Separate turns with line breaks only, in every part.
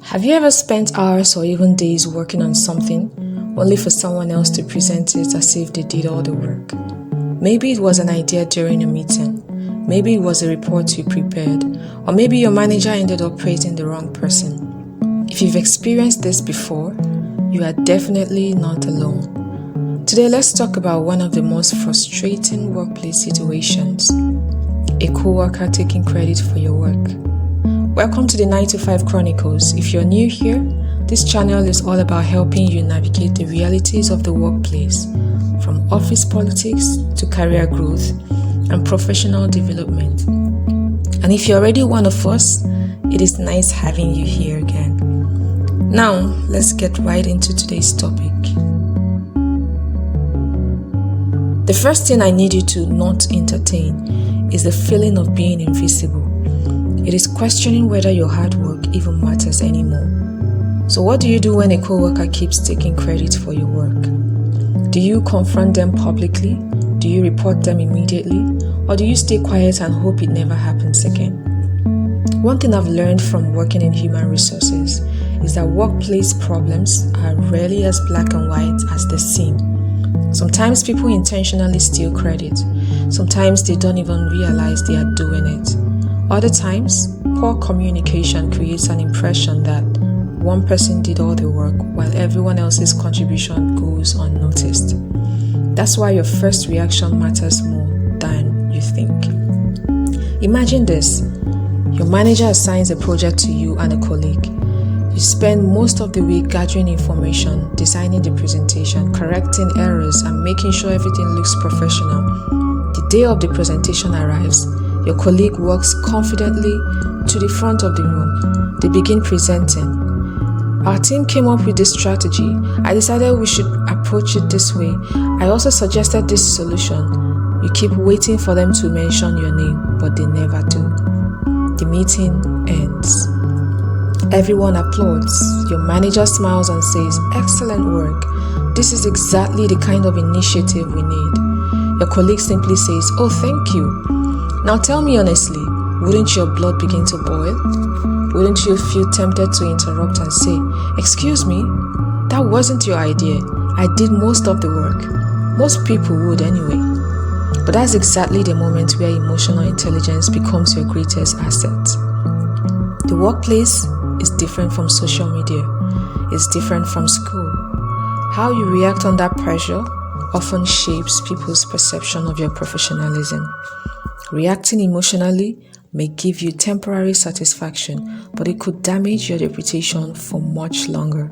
Have you ever spent hours or even days working on something, only for someone else to present it as if they did all the work? Maybe it was an idea during a meeting, maybe it was a report you prepared, or maybe your manager ended up praising the wrong person. If you've experienced this before, you are definitely not alone. Today, let's talk about one of the most frustrating workplace situations: a coworker taking credit for your work. Welcome to the 9 to 5 Chronicles. If you're new here, this channel is all about helping you navigate the realities of the workplace, from office politics to career growth and professional development. And if you're already one of us, it is nice having you here again. Now, let's get right into today's topic. The first thing I need you to not entertain is the feeling of being invisible. It is questioning whether your hard work even matters anymore. So what do you do when a coworker keeps taking credit for your work? Do you confront them publicly? Do you report them immediately? Or do you stay quiet and hope it never happens again? One thing I've learned from working in human resources is that workplace problems are rarely as black and white as they seem. Sometimes people intentionally steal credit. Sometimes they don't even realize they are doing it. Other times, poor communication creates an impression that one person did all the work while everyone else's contribution goes unnoticed. That's why your first reaction matters more than you think. Imagine this: your manager assigns a project to you and a colleague. You spend most of the week gathering information, designing the presentation, correcting errors, and making sure everything looks professional. The day of the presentation arrives. Your colleague walks confidently to the front of the room. They begin presenting. Our team came up with this strategy. I decided we should approach it this way. I also suggested this solution. You keep waiting for them to mention your name, but they never do. The meeting ends. Everyone applauds. Your manager smiles and says, "Excellent work. This is exactly the kind of initiative we need." Your colleague simply says, "Oh, thank you." Now tell me honestly, wouldn't your blood begin to boil? Wouldn't you feel tempted to interrupt and say, "Excuse me, that wasn't your idea. I did most of the work." Most people would anyway. But that's exactly the moment where emotional intelligence becomes your greatest asset. The workplace is different from social media. It's different from school. How you react under pressure often shapes people's perception of your professionalism. Reacting emotionally may give you temporary satisfaction, but it could damage your reputation for much longer.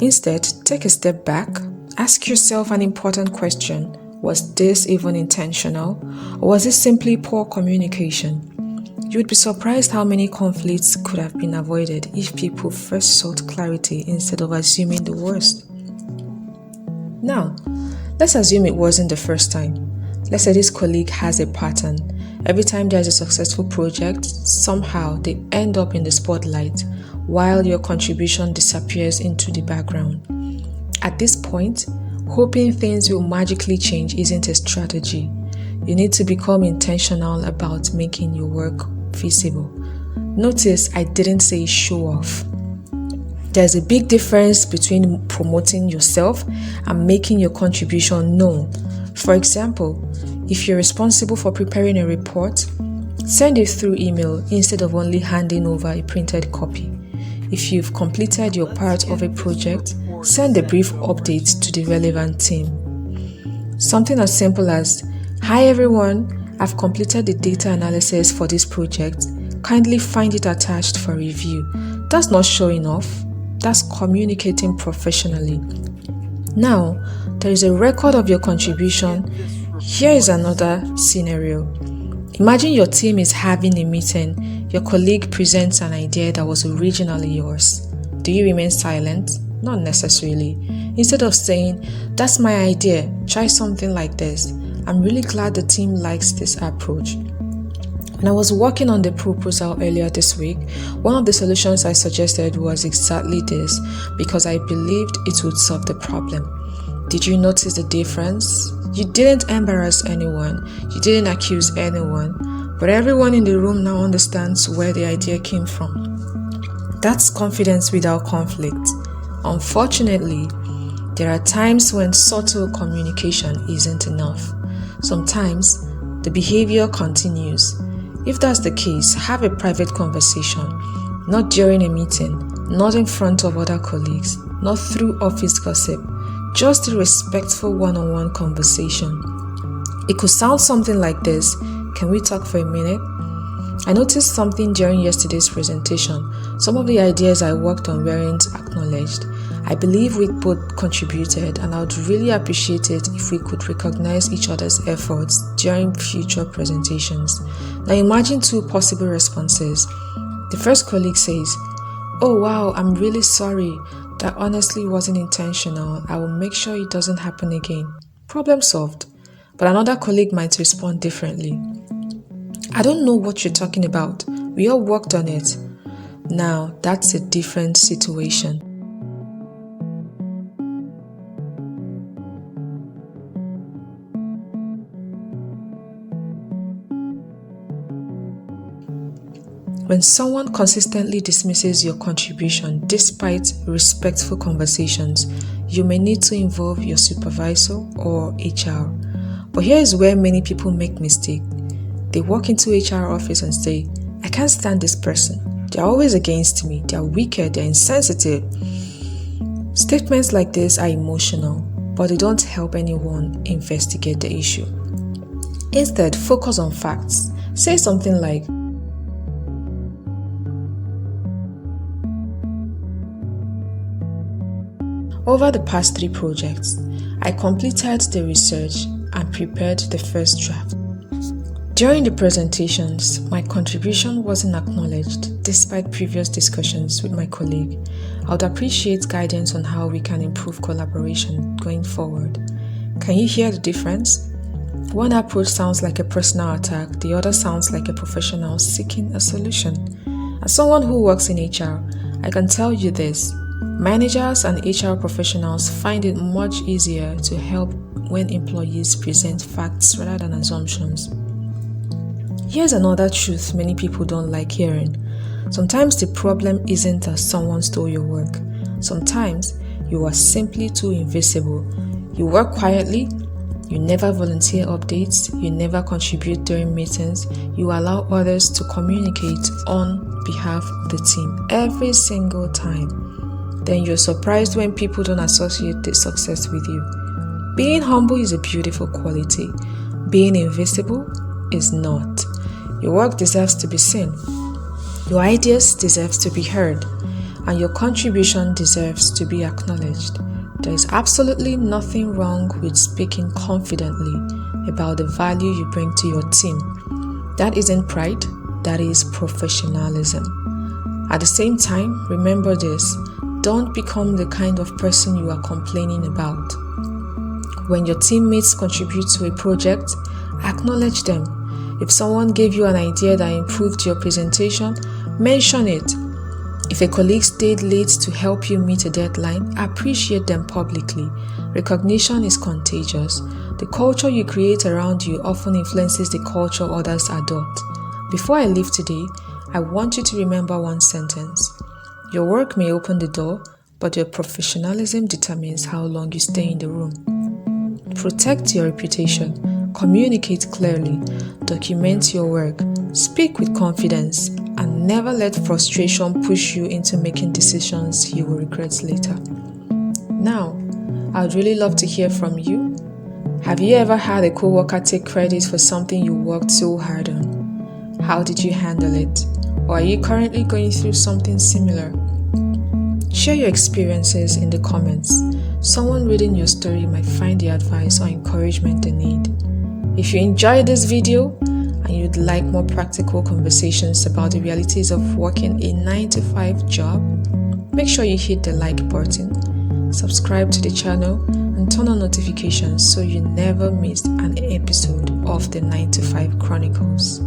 Instead, take a step back, ask yourself an important question: was this even intentional, or was it simply poor communication? You would be surprised how many conflicts could have been avoided if people first sought clarity instead of assuming the worst. Now, let's assume it wasn't the first time. Let's say this colleague has a pattern. Every time there's a successful project, somehow they end up in the spotlight while your contribution disappears into the background. At this point, hoping things will magically change isn't a strategy. You need to become intentional about making your work visible. Notice I didn't say show off. There's a big difference between promoting yourself and making your contribution known. For example, if you're responsible for preparing a report, send it through email instead of only handing over a printed copy. If you've completed your part of a project, send a brief update to the relevant team. Something as simple as, "Hi everyone, I've completed the data analysis for this project. Kindly find it attached for review." That's not showing off, that's communicating professionally. Now, there is a record of your contribution. Here is another scenario. Imagine your team is having a meeting. Your colleague presents an idea that was originally yours. Do you remain silent? Not necessarily. Instead of saying, "That's my idea, try something like this. I'm really glad the team likes this approach." When I was working on the proposal earlier this week, one of the solutions I suggested was exactly this, because I believed it would solve the problem. Did you notice the difference? You didn't embarrass anyone, you didn't accuse anyone, but everyone in the room now understands where the idea came from. That's confidence without conflict. Unfortunately, there are times when subtle communication isn't enough. Sometimes the behavior continues. If that's the case, have a private conversation, not during a meeting, not in front of other colleagues, not through office gossip, just a respectful one-on-one conversation. It could sound something like this: "Can we talk for a minute? I noticed something during yesterday's presentation. Some of the ideas I worked on weren't acknowledged. I believe we both contributed, and I would really appreciate it if we could recognize each other's efforts during future presentations." Now imagine two possible responses. The first colleague says, "Oh wow, I'm really sorry. That honestly wasn't intentional. I will make sure it doesn't happen again." Problem solved. But another colleague might respond differently. "I don't know what you're talking about. We all worked on it." Now, that's a different situation. When someone consistently dismisses your contribution despite respectful conversations, you may need to involve your supervisor or HR. But here is where many people make mistakes. They walk into HR office and say, "I can't stand this person. They're always against me. They're wicked. They're insensitive." Statements like this are emotional, but they don't help anyone investigate the issue. Instead, focus on facts. Say something like, "Over the past 3 projects, I completed the research and prepared the first draft. During the presentations, my contribution wasn't acknowledged despite previous discussions with my colleague. I would appreciate guidance on how we can improve collaboration going forward." Can you hear the difference? One approach sounds like a personal attack, the other sounds like a professional seeking a solution. As someone who works in HR, I can tell you this: managers and HR professionals find it much easier to help when employees present facts rather than assumptions. Here's another truth many people don't like hearing. Sometimes the problem isn't that someone stole your work. Sometimes you are simply too invisible. You work quietly, you never volunteer updates, you never contribute during meetings, you allow others to communicate on behalf of the team every single time. Then you're surprised when people don't associate their success with you. Being humble is a beautiful quality. Being invisible is not. Your work deserves to be seen. Your ideas deserve to be heard. And your contribution deserves to be acknowledged. There is absolutely nothing wrong with speaking confidently about the value you bring to your team. That isn't pride, that is professionalism. At the same time, remember this: don't become the kind of person you are complaining about. When your teammates contribute to a project, acknowledge them. If someone gave you an idea that improved your presentation, mention it. If a colleague stayed late to help you meet a deadline, appreciate them publicly. Recognition is contagious. The culture you create around you often influences the culture others adopt. Before I leave today, I want you to remember one sentence. Your work may open the door, but your professionalism determines how long you stay in the room. Protect your reputation. Communicate clearly. Document your work. Speak with confidence. And never let frustration push you into making decisions you will regret later. Now, I would really love to hear from you. Have you ever had a coworker take credit for something you worked so hard on? How did you handle it? Or are you currently going through something similar? Share your experiences in the comments. Someone reading your story might find the advice or encouragement they need. If you enjoyed this video and you'd like more practical conversations about the realities of working a 9-to-5 job, make sure you hit the like button, subscribe to the channel, and turn on notifications so you never miss an episode of the 9-to-5 Chronicles.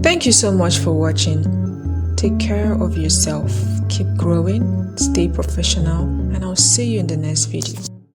Thank you so much for watching. Take care of yourself, keep growing, stay professional, and I'll see you in the next video.